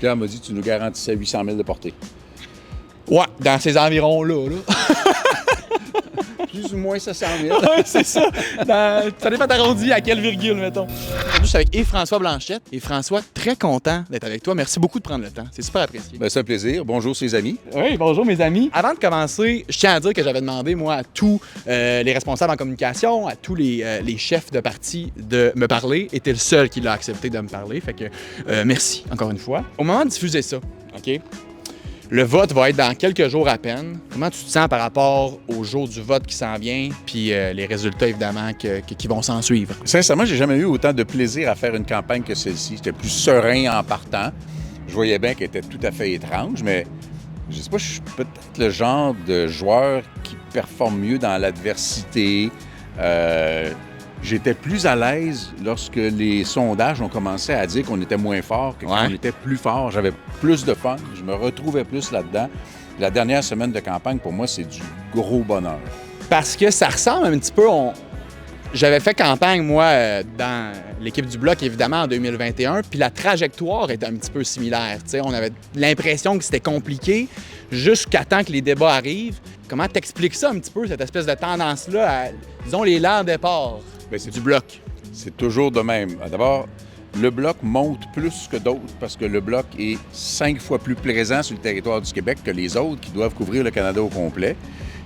Pierre m'a dit que tu nous garantissais 800 000 de portée. Ouais, dans ces environs-là. Plus ou moins 700 000. Ouais, c'est ça. Ça dépend d'arrondi à quelle virgule, mettons. Aujourd'hui, je suis avec Yves-François Blanchette. Et François, très content d'être avec toi. Merci beaucoup de prendre le temps. C'est super apprécié. Ben, c'est un plaisir. Bonjour, ses amis. Oui, bonjour mes amis. Avant de commencer, je tiens à dire que j'avais demandé, moi, à tous les responsables en communication, à tous les chefs de parti de me parler. Et t'es le seul qui l'a accepté de me parler. Fait que merci, encore une fois. Au moment de diffuser ça, OK? Le vote va être dans quelques jours à peine. Comment tu te sens par rapport au jour du vote qui s'en vient, puis les résultats, évidemment, qui vont s'en suivre? Sincèrement, j'ai jamais eu autant de plaisir à faire une campagne que celle-ci. J'étais plus serein en partant. Je voyais bien qu'elle était tout à fait étrange, mais je sais pas, je suis peut-être le genre de joueur qui performe mieux dans l'adversité. J'étais plus à l'aise lorsque les sondages ont commencé à dire qu'on était moins fort que qu'on était plus fort. J'avais plus de fun. Je me retrouvais plus là-dedans. La dernière semaine de campagne, pour moi, c'est du gros bonheur. Parce que ça ressemble un petit peu... J'avais fait campagne, moi, dans l'équipe du Bloc, évidemment, en 2021, puis la trajectoire était un petit peu similaire. T'sais, on avait l'impression que c'était compliqué jusqu'à temps que les débats arrivent. Comment t'expliques ça un petit peu, cette espèce de tendance-là à, disons, les lents départ du Bloc? C'est toujours de même. D'abord, le Bloc monte plus que d'autres parce que le Bloc est 5 fois plus présent sur le territoire du Québec que les autres qui doivent couvrir le Canada au complet.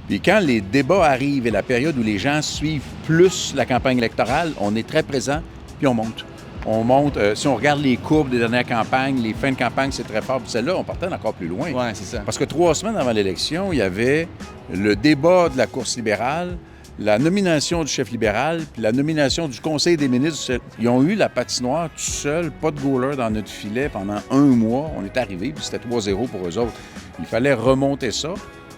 Puis quand les débats arrivent et la période où les gens suivent plus la campagne électorale, on est très présent, puis on monte. On monte. Si on regarde les courbes des dernières campagnes, les fins de campagne, c'est très fort. Puis celle-là, on partait encore plus loin. Oui, c'est ça. Parce que 3 semaines avant l'élection, il y avait le débat de la course libérale, la nomination du chef libéral, puis la nomination du Conseil des ministres. Ils ont eu la patinoire tout seul, pas de goaler dans notre filet pendant 1 mois. On est arrivé, puis c'était 3-0 pour eux autres. Il fallait remonter ça.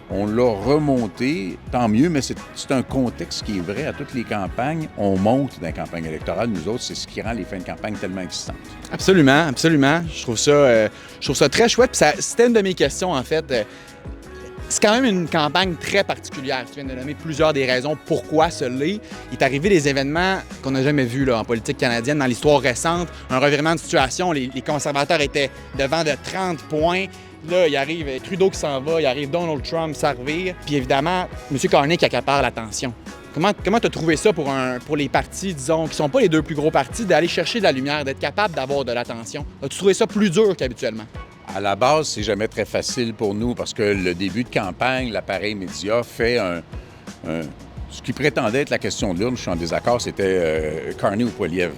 On l'a remonté, tant mieux, mais c'est un contexte qui est vrai à toutes les campagnes. On monte dans les campagnes électorales. Nous autres, c'est ce qui rend les fins de campagne tellement excitantes. Absolument, absolument. Je trouve ça très chouette. Puis c'était une de mes questions, en fait. C'est quand même une campagne très particulière. Tu viens de nommer plusieurs des raisons pourquoi ce l'est. Il est arrivé des événements qu'on n'a jamais vus là, en politique canadienne dans l'histoire récente. Un revirement de situation. Les conservateurs étaient devant de 30 points. Là, il arrive Trudeau qui s'en va, il arrive Donald Trump s'arriver. Puis évidemment, M. Carney qui accapare l'attention. Comment tu as trouvé ça pour les partis, disons, qui ne sont pas les deux plus gros partis, d'aller chercher de la lumière, d'être capable d'avoir de l'attention? As-tu trouvé ça plus dur qu'habituellement? À la base, c'est jamais très facile pour nous parce que le début de campagne, l'appareil média fait ce qui prétendait être la question de l'urne, je suis en désaccord, c'était Carney ou Poilievre.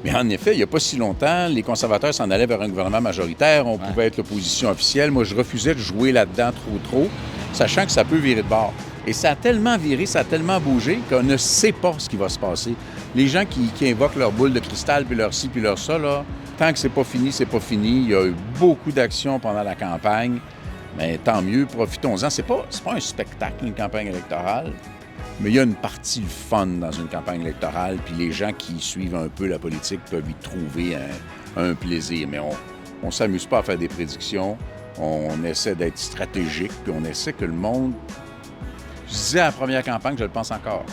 Mais en effet, il n'y a pas si longtemps, les conservateurs s'en allaient vers un gouvernement majoritaire. On pouvait être l'opposition officielle. Moi, je refusais de jouer là-dedans trop, sachant que ça peut virer de bord. Et ça a tellement viré, ça a tellement bougé qu'on ne sait pas ce qui va se passer. Les gens qui invoquent leur boule de cristal, puis leur ci, puis leur ça, là, tant que c'est pas fini, c'est pas fini. Il y a eu beaucoup d'actions pendant la campagne. Mais tant mieux, profitons-en. C'est pas un spectacle, une campagne électorale. Mais il y a une partie fun dans une campagne électorale, puis les gens qui suivent un peu la politique peuvent y trouver un plaisir. Mais on ne s'amuse pas à faire des prédictions, on essaie d'être stratégique, puis on essaie que le monde... Je disais à la première campagne, je le pense encore,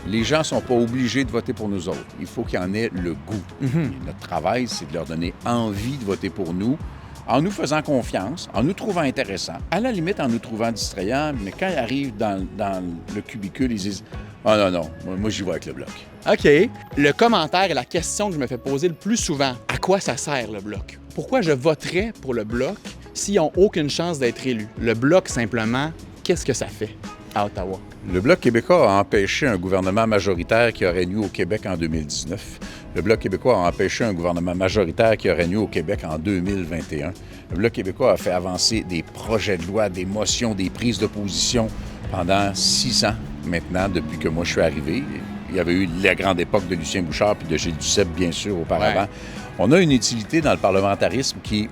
les gens ne sont pas obligés de voter pour nous autres. Il faut qu'ils en aient le goût. Et notre travail, c'est de leur donner envie de voter pour nous, en nous faisant confiance, en nous trouvant intéressants, à la limite en nous trouvant distrayants, mais quand ils arrivent dans le cubicule, ils disent « Ah non, moi j'y vais avec le Bloc. » OK. Le commentaire et la question que je me fais poser le plus souvent, à quoi ça sert le Bloc? Pourquoi je voterais pour le Bloc s'ils n'ont aucune chance d'être élus? Le Bloc, simplement, qu'est-ce que ça fait à Ottawa? Le Bloc québécois a empêché un gouvernement majoritaire qui aurait nu au Québec en 2019. Le Bloc québécois a empêché un gouvernement majoritaire qui aurait nu au Québec en 2021. Le Bloc québécois a fait avancer des projets de loi, des motions, des prises de position pendant 6 ans maintenant, depuis que moi je suis arrivé. Il y avait eu la grande époque de Lucien Bouchard puis de Gilles Duceppe, bien sûr, auparavant. Ouais. On a une utilité dans le parlementarisme qui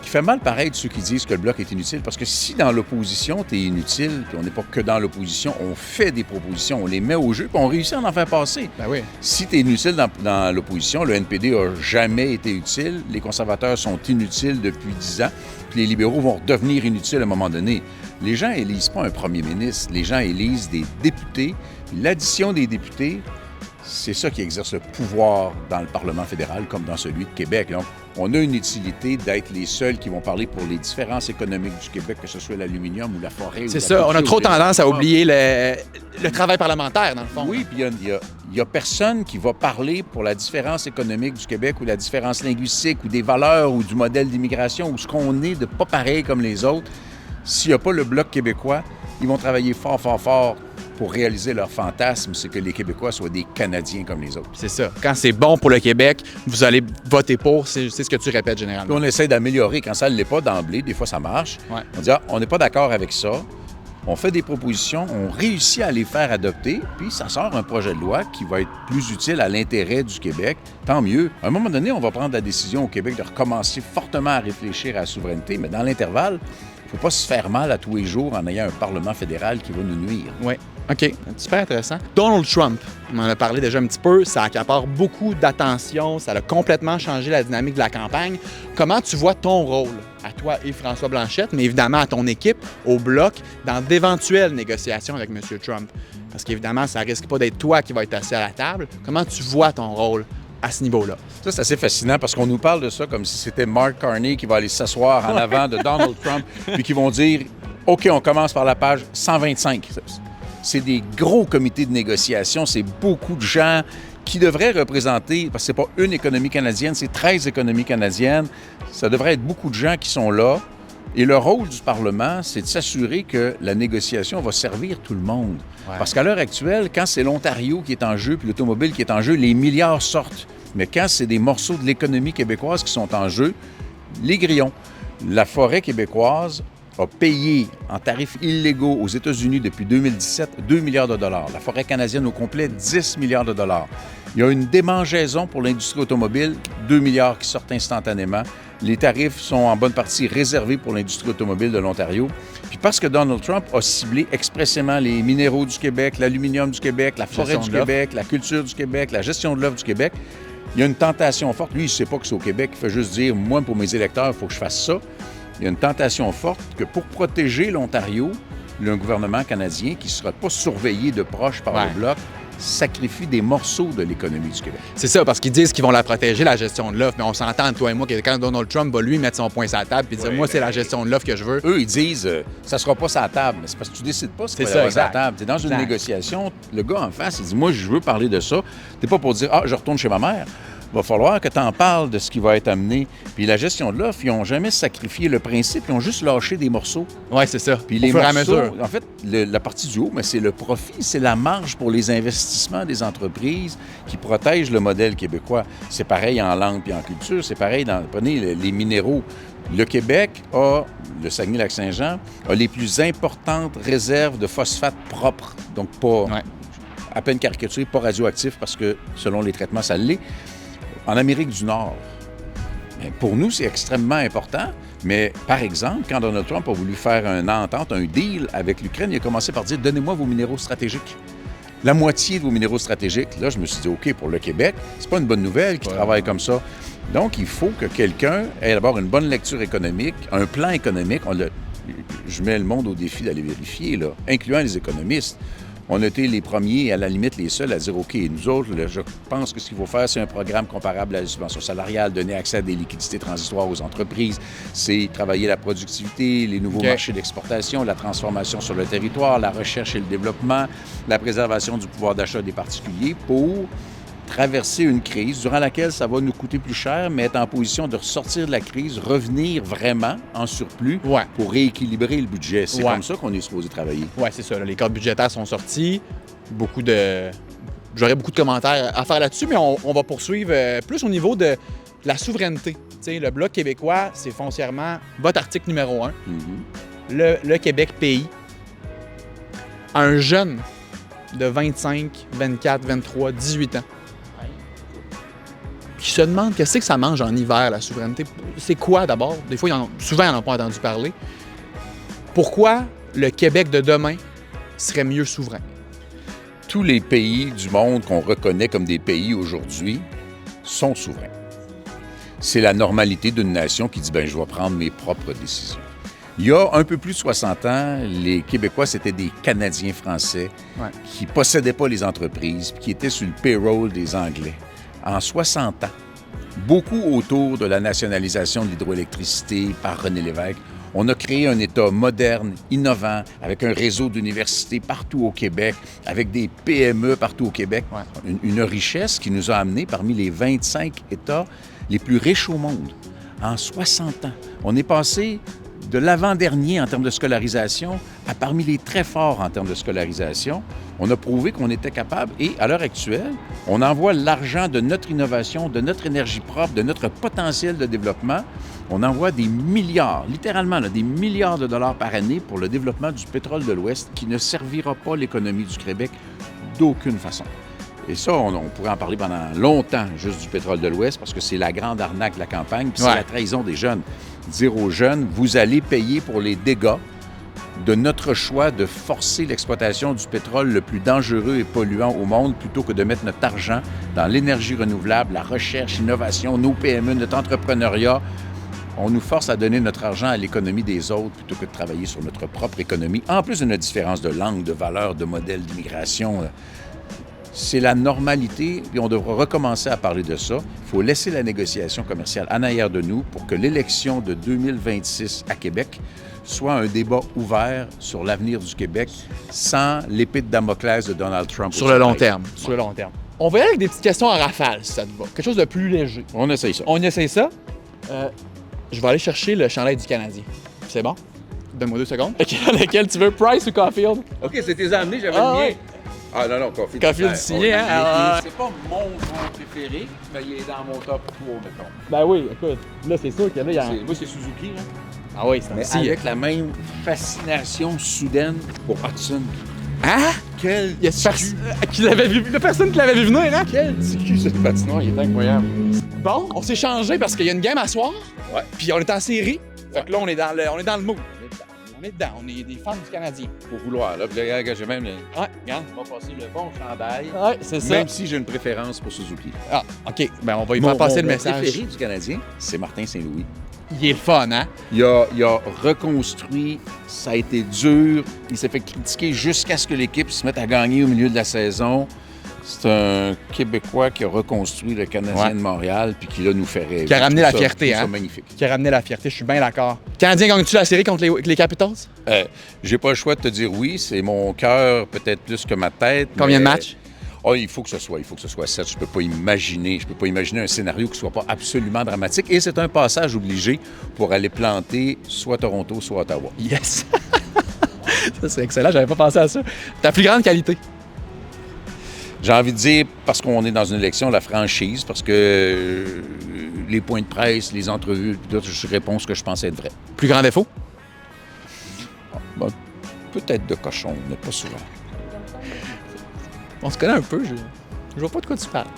fait mal pareil de ceux qui disent que le Bloc est inutile, parce que si dans l'opposition, tu es inutile, puis on n'est pas que dans l'opposition, on fait des propositions, on les met au jeu, puis on réussit à en faire passer. Ben oui. Si tu es inutile dans l'opposition, le NPD n'a jamais été utile, les conservateurs sont inutiles depuis 10 ans, puis les libéraux vont redevenir inutiles à un moment donné. Les gens élisent pas un premier ministre, les gens élisent des députés. L'addition des députés c'est ça qui exerce le pouvoir dans le Parlement fédéral comme dans celui de Québec. Donc, on a une utilité d'être les seuls qui vont parler pour les différences économiques du Québec, que ce soit l'aluminium ou la forêt. C'est ça, on a trop tendance à oublier le travail parlementaire, dans le fond. Oui, puis il n'y a personne qui va parler pour la différence économique du Québec ou la différence linguistique ou des valeurs ou du modèle d'immigration ou ce qu'on est de pas pareil comme les autres. S'il n'y a pas le Bloc québécois, ils vont travailler fort, fort, fort pour réaliser leur fantasme, c'est que les Québécois soient des Canadiens comme les autres. C'est ça. Quand c'est bon pour le Québec, vous allez voter pour, c'est ce que tu répètes généralement. Puis on essaie d'améliorer. Quand ça ne l'est pas d'emblée, des fois ça marche. Ouais. On dit, on n'est pas d'accord avec ça. On fait des propositions, on réussit à les faire adopter, puis ça sort un projet de loi qui va être plus utile à l'intérêt du Québec. Tant mieux. À un moment donné, on va prendre la décision au Québec de recommencer fortement à réfléchir à la souveraineté, mais dans l'intervalle, il ne faut pas se faire mal à tous les jours en ayant un Parlement fédéral qui va nous nuire. Oui. OK. Super intéressant. Donald Trump, on en a parlé déjà un petit peu, ça accapare beaucoup d'attention, ça a complètement changé la dynamique de la campagne. Comment tu vois ton rôle, à toi et François Blanchette, mais évidemment à ton équipe, au Bloc, dans d'éventuelles négociations avec M. Trump? Parce qu'évidemment, ça risque pas d'être toi qui va être assis à la table. Comment tu vois ton rôle à ce niveau-là? Ça, c'est assez fascinant parce qu'on nous parle de ça comme si c'était Mark Carney qui va aller s'asseoir en avant de Donald Trump puis qui vont dire « OK, on commence par la page 125 ». C'est des gros comités de négociation, c'est beaucoup de gens qui devraient représenter, parce que c'est pas une économie canadienne, c'est 13 économies canadiennes. Ça devrait être beaucoup de gens qui sont là. Et le rôle du Parlement, c'est de s'assurer que la négociation va servir tout le monde. Ouais. Parce qu'à l'heure actuelle, quand c'est l'Ontario qui est en jeu puis l'automobile qui est en jeu, les milliards sortent. Mais quand c'est des morceaux de l'économie québécoise qui sont en jeu, les grillons. La forêt québécoise a payé en tarifs illégaux aux États-Unis depuis 2017 2 milliards de dollars. La forêt canadienne au complet, 10 milliards de dollars. Il y a une démangeaison pour l'industrie automobile, 2 milliards qui sortent instantanément. Les tarifs sont en bonne partie réservés pour l'industrie automobile de l'Ontario. Puis parce que Donald Trump a ciblé expressément les minéraux du Québec, l'aluminium du Québec, la forêt du Québec, la culture du Québec, la gestion de l'œuvre du Québec, il y a une tentation forte. Lui, il ne sait pas que c'est au Québec. Il fait juste dire, moi, pour mes électeurs, il faut que je fasse ça. Il y a une tentation forte que pour protéger l'Ontario, le gouvernement canadien, qui ne sera pas surveillé de proche par le Bloc, sacrifie des morceaux de l'économie du Québec. C'est ça, parce qu'ils disent qu'ils vont la protéger, la gestion de l'offre, mais on s'entend, toi et moi, que quand Donald Trump va lui mettre son poing sur la table et dire « Moi, c'est la gestion de l'offre que je veux », eux, ils disent ça sera pas sur la table. Mais c'est parce que tu décides pas ce qui va sur la table. T'es dans une négociation, le gars en face, il dit « Moi, je veux parler de ça. » T'es pas pour dire « Ah, je retourne chez ma mère. » Il va falloir que tu en parles de ce qui va être amené. Puis la gestion de l'offre, ils n'ont jamais sacrifié le principe, ils ont juste lâché des morceaux. Oui, c'est ça. Puis les morceaux, en fait, la partie du haut, mais c'est le profit, c'est la marge pour les investissements des entreprises qui protègent le modèle québécois. C'est pareil en langue puis en culture, c'est pareil dans, prenez les minéraux. Le Québec a, le Saguenay-Lac-Saint-Jean, a les plus importantes réserves de phosphate propre, donc pas, à peine caricaturé, pas radioactif parce que selon les traitements, ça l'est. En Amérique du Nord. Bien, pour nous, c'est extrêmement important, mais par exemple, quand Donald Trump a voulu faire une entente, un deal avec l'Ukraine, il a commencé par dire « Donnez-moi vos minéraux stratégiques. » La moitié de vos minéraux stratégiques. Là, je me suis dit « OK, pour le Québec, c'est pas une bonne nouvelle qu'ils travaillent comme ça. » Donc, il faut que quelqu'un ait d'abord une bonne lecture économique, un plan économique. Je mets le monde au défi d'aller vérifier, là, incluant les économistes. On a été les premiers, à la limite les seuls, à dire « OK, nous autres, là, je pense que ce qu'il faut faire, c'est un programme comparable à la subvention salariale, donner accès à des liquidités transitoires aux entreprises, c'est travailler la productivité, les nouveaux marchés d'exportation, la transformation sur le territoire, la recherche et le développement, la préservation du pouvoir d'achat des particuliers pour traverser une crise durant laquelle ça va nous coûter plus cher, mais être en position de ressortir de la crise, revenir vraiment en surplus pour rééquilibrer le budget. C'est comme ça qu'on est supposé travailler. Oui, c'est ça. Là, les cadres budgétaires sont sortis. J'aurais beaucoup de commentaires à faire là-dessus, mais on va poursuivre plus au niveau de la souveraineté. T'sais, le Bloc québécois, c'est foncièrement votre article numéro 1. Le Québec pays. Un jeune de 25, 24, 23, 18 ans qui se demande qu'est-ce que ça mange en hiver, la souveraineté. C'est quoi d'abord? Des fois, souvent, ils n'en ont pas entendu parler. Pourquoi le Québec de demain serait mieux souverain? Tous les pays du monde qu'on reconnaît comme des pays aujourd'hui sont souverains. C'est la normalité d'une nation qui dit « Bien, je vais prendre mes propres décisions ». Il y a un peu plus de 60 ans, les Québécois, c'était des Canadiens français qui possédaient pas les entreprises puis qui étaient sur le payroll des Anglais. En 60 ans, beaucoup autour de la nationalisation de l'hydroélectricité par René Lévesque, on a créé un État moderne, innovant, avec un réseau d'universités partout au Québec, avec des PME partout au Québec. Une richesse qui nous a amenés parmi les 25 États les plus riches au monde. En 60 ans, on est passé de l'avant-dernier en termes de scolarisation à parmi les très forts en termes de scolarisation. On a prouvé qu'on était capable et, à l'heure actuelle, on envoie l'argent de notre innovation, de notre énergie propre, de notre potentiel de développement. On envoie des milliards, littéralement là, des milliards de dollars par année pour le développement du pétrole de l'Ouest qui ne servira pas l'économie du Québec d'aucune façon. Et ça, on pourrait en parler pendant longtemps, juste du pétrole de l'Ouest, parce que c'est la grande arnaque de la campagne, puis c'est la trahison des jeunes. Dire aux jeunes, vous allez payer pour les dégâts de notre choix de forcer l'exploitation du pétrole le plus dangereux et polluant au monde plutôt que de mettre notre argent dans l'énergie renouvelable, la recherche, l'innovation, nos PME, notre entrepreneuriat. On nous force à donner notre argent à l'économie des autres plutôt que de travailler sur notre propre économie. En plus de notre différence de langue, de valeur, de modèle d'immigration, c'est la normalité et on devra recommencer à parler de ça. Il faut laisser la négociation commerciale en arrière de nous pour que l'élection de 2026 à Québec soit un débat ouvert sur l'avenir du Québec sans l'épée de Damoclès de Donald Trump. Sur le long terme. Sur le long terme. On va y aller avec des petites questions en rafale, si ça te va. Quelque chose de plus léger. On essaye ça. On essaye ça. Je vais aller chercher le chandail du Canadien. C'est bon? Donne-moi 2 secondes. Lequel tu veux, Price ou Caulfield? OK, c'était amené, j'avais le mien. Ah non, Caulfield. Caulfield signé, hein? C'est pas mon joueur préféré, mais il est dans mon top 3, mettons. Ben oui, écoute, là, c'est sûr que là, il y a... Moi, c'est Suzuki, là. Ah oui, c'est un Mais petit... avec la même fascination soudaine pour Hudson. Hein? Quel Il y a personne qui l'avait vu venir, hein? Quel cul, ce patinoire, il est incroyable. Bon, on s'est changé parce qu'il y a une game à soir. Ouais. Puis on est en série. Fait que là, on est dans le mood. On est dedans. On est des fans du Canadien. Faut vouloir, là. Puis là, j'ai même... Ouais, regarde. On va passer le bon chandail. Ouais, c'est ça. Même si j'ai une préférence pour Suzuki. Ah, OK. Ben, on va y faire passer le message. Mon préféré du Canadien, c'est Martin Saint-Louis. Il est le fun, hein? Il a reconstruit, ça a été dur, il s'est fait critiquer jusqu'à ce que l'équipe se mette à gagner au milieu de la saison. C'est un Québécois qui a reconstruit le Canadien de Montréal puis qui, là, nous fait rêver. Qui a ramené la fierté, hein? C'est magnifique. Qui a ramené la fierté, je suis bien d'accord. Canadien, gagne-tu la série contre les Capitals? J'ai pas le choix de te dire oui, c'est mon cœur peut-être plus que ma tête. Combien de matchs? Oh, il faut que ce soit 7. Je peux pas imaginer un scénario qui soit pas absolument dramatique. Et c'est un passage obligé pour aller planter soit Toronto, soit Ottawa. Yes! Ça, c'est excellent. J'avais pas pensé à ça. Ta plus grande qualité? J'ai envie de dire, parce qu'on est dans une élection, la franchise, parce que les points de presse, les entrevues, je réponds ce que je pense être vrai. Plus grand défaut? Ben, peut-être de cochon, mais pas souvent. On se connaît un peu, je vois pas de quoi tu parles.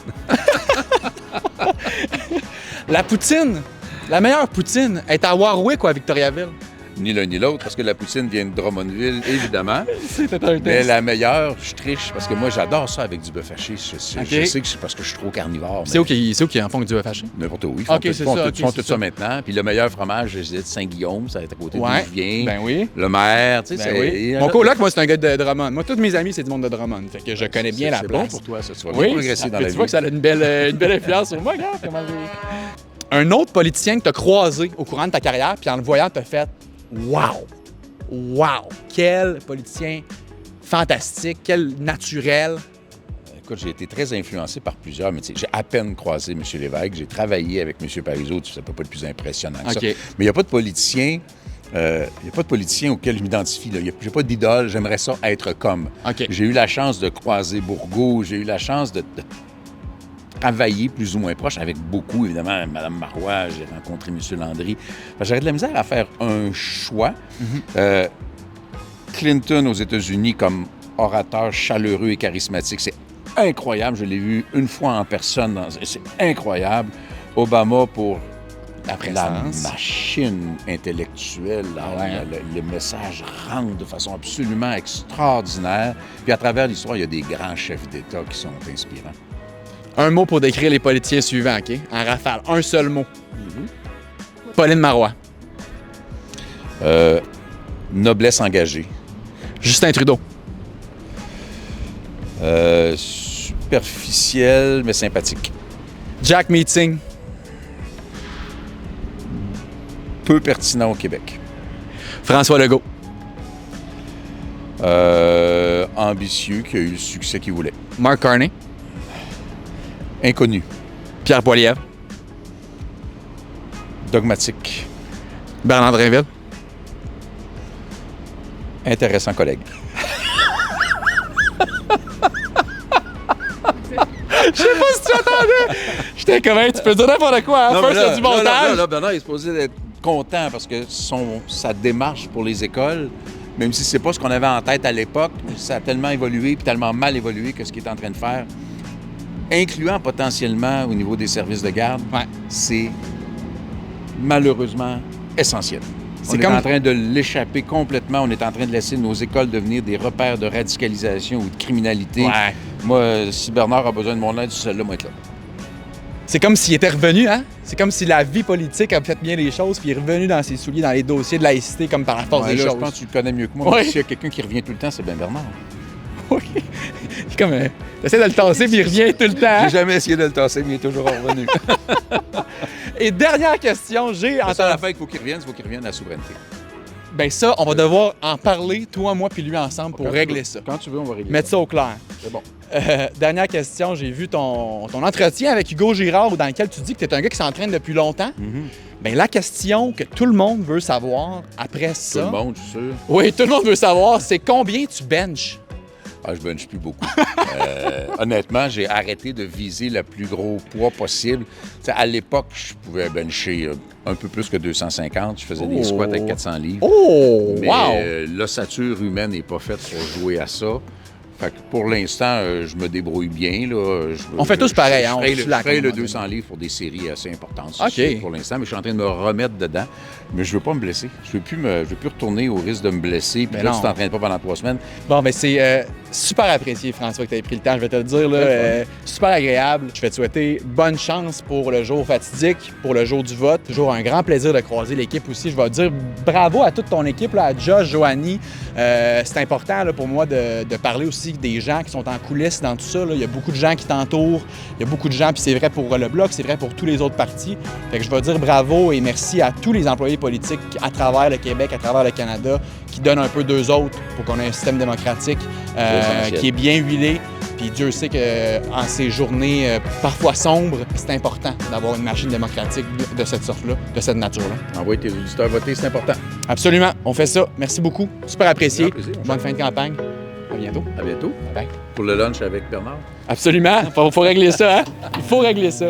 La poutine, la meilleure poutine est à Warwick ou à Victoriaville? Ni l'un ni l'autre, parce que la poutine vient de Drummondville, évidemment. C'était un test. Mais la meilleure, je triche, parce que moi, j'adore ça avec du bœuf haché. Je sais que c'est parce que je suis trop carnivore. C'est où qui en font du bœuf haché? N'importe où. Ils font tout ça maintenant. Puis le meilleur fromage, je disais, de Saint-Guillaume, ça va être à côté d'où je viens. Ben oui. Le maire, tu sais. Ben oui. Mon coloc, moi, c'est un gars de Drummond. Moi, tous mes amis, c'est du monde de Drummond. Fait que je connais bien la place. C'est bon pour toi, ça. Tu vas bien progresser dans la vie. Tu vois que ça a une belle influence sur moi, regarde comment Un autre politicien que tu as croisé au courant de ta carrière, puis en le voyant, t'as fait « Wow! Wow! Quel politicien fantastique, quel naturel! » Écoute, j'ai été très influencé par plusieurs, mais j'ai à peine croisé M. Lévesque. J'ai travaillé avec M. Parizeau, ça peut pas être plus impressionnant que ça. Mais il n'y a pas de politicien... auquel je m'identifie. J'ai pas d'idole, j'aimerais ça être comme. J'ai eu la chance de croiser Bourgault, j'ai eu la chance de travailler plus ou moins proche avec beaucoup, évidemment, Mme Marois, j'ai rencontré M. Landry. J'avais de la misère à faire un choix. Clinton aux États-Unis comme orateur chaleureux et charismatique, c'est incroyable. Je l'ai vu une fois en personne, c'est incroyable. Obama pour la machine intellectuelle, les messages rentrent de façon absolument extraordinaire. Puis à travers l'histoire, il y a des grands chefs d'État qui sont inspirants. Un mot pour décrire les politiciens suivants, OK? En rafale, un seul mot. Pauline Marois. Noblesse engagée. Justin Trudeau. Superficiel, mais sympathique. Jack Meeting. Peu pertinent au Québec. François Legault. Ambitieux, qui a eu le succès qu'il voulait. Mark Carney. Inconnu. Pierre Poilievre. Dogmatique. Bernard Drinville. Intéressant collègue. Je sais pas si tu attendais. J'étais comme, tu peux dire n'importe quoi. Hein? First, c'est du montage. Là, Bernard est supposé être content parce que sa démarche pour les écoles, même si c'est pas ce qu'on avait en tête à l'époque, ça a tellement évolué puis tellement mal évolué que ce qu'il est en train de faire, incluant potentiellement au niveau des services de garde, c'est malheureusement essentiel. On est en train de l'échapper complètement. On est en train de laisser nos écoles devenir des repères de radicalisation ou de criminalité. Ouais. Moi, si Bernard a besoin de mon aide, celle-là, moi, être là. C'est comme s'il était revenu, hein? C'est comme si la vie politique a fait bien les choses, puis il est revenu dans ses souliers, dans les dossiers de laïcité, comme par la force des là, choses. Je pense que tu le connais mieux que moi. Ouais. S'il y a quelqu'un qui revient tout le temps, c'est bien Bernard. Oui. C'est comme, t'essaies de le tasser, puis il revient tout le temps. Hein? J'ai jamais essayé de le tasser, mais il est toujours revenu. Et dernière question, j'ai... C'est ça, la fin qu'il faut qu'il revienne, il faut qu'il revienne à la souveraineté. Ben ça, on va devoir en parler, toi, moi, puis lui ensemble, pour régler ça. Quand tu veux, on va régler Mettre ça au clair. C'est bon. Dernière question, j'ai vu ton entretien avec Hugo Girard dans lequel tu dis que tu es un gars qui s'entraîne depuis longtemps. Ben la question que tout le monde veut savoir après ça... Tout le monde, je suis sûr. Oui, tout le monde veut savoir, c'est combien tu benches? Ah, je benche plus beaucoup. Honnêtement, j'ai arrêté de viser le plus gros poids possible. T'sais, à l'époque, je pouvais bencher un peu plus que 250. Je faisais des squats avec 400 livres. Oh! Mais Wow! l'ossature humaine n'est pas faite pour jouer à ça. Fait que pour l'instant, je me débrouille bien. Là. On fait tous pareil, hein? Je ferai le 200 livres pour des séries assez importantes OK. pour l'instant, mais je suis en train de me remettre dedans. Mais je veux pas me blesser. Je veux plus retourner au risque de me blesser. Puis là, tu t'entraînes pas pendant 3 semaines. Bon, ben c'est super apprécié, François, que tu aies pris le temps. Je vais te le dire, là, super agréable. Je vais te souhaiter bonne chance pour le jour fatidique, pour le jour du vote. Toujours un grand plaisir de croiser l'équipe aussi. Je vais te dire bravo à toute ton équipe, là, à Josh, Joanie. C'est important là, pour moi de parler aussi des gens qui sont en coulisses dans tout ça. Là. Il y a beaucoup de gens qui t'entourent. Il y a beaucoup de gens, puis c'est vrai pour le Bloc, c'est vrai pour tous les autres partis. Fait que je vais dire bravo et merci à tous les employés politiques à travers le Québec, à travers le Canada, qui donnent un peu d'eux autres pour qu'on ait un système démocratique qui est bien huilé. Puis Dieu sait qu'en ces journées parfois sombres, c'est important d'avoir une machine démocratique de cette sorte-là, de cette nature-là. Envoie tes auditeurs voter, c'est important. Absolument, on fait ça. Merci beaucoup. Super apprécié. Plaisir, bonne fin de campagne. À bientôt. À bientôt. Bye. Pour le lunch avec Bernard. Absolument. Faut régler ça, hein? Il faut régler ça.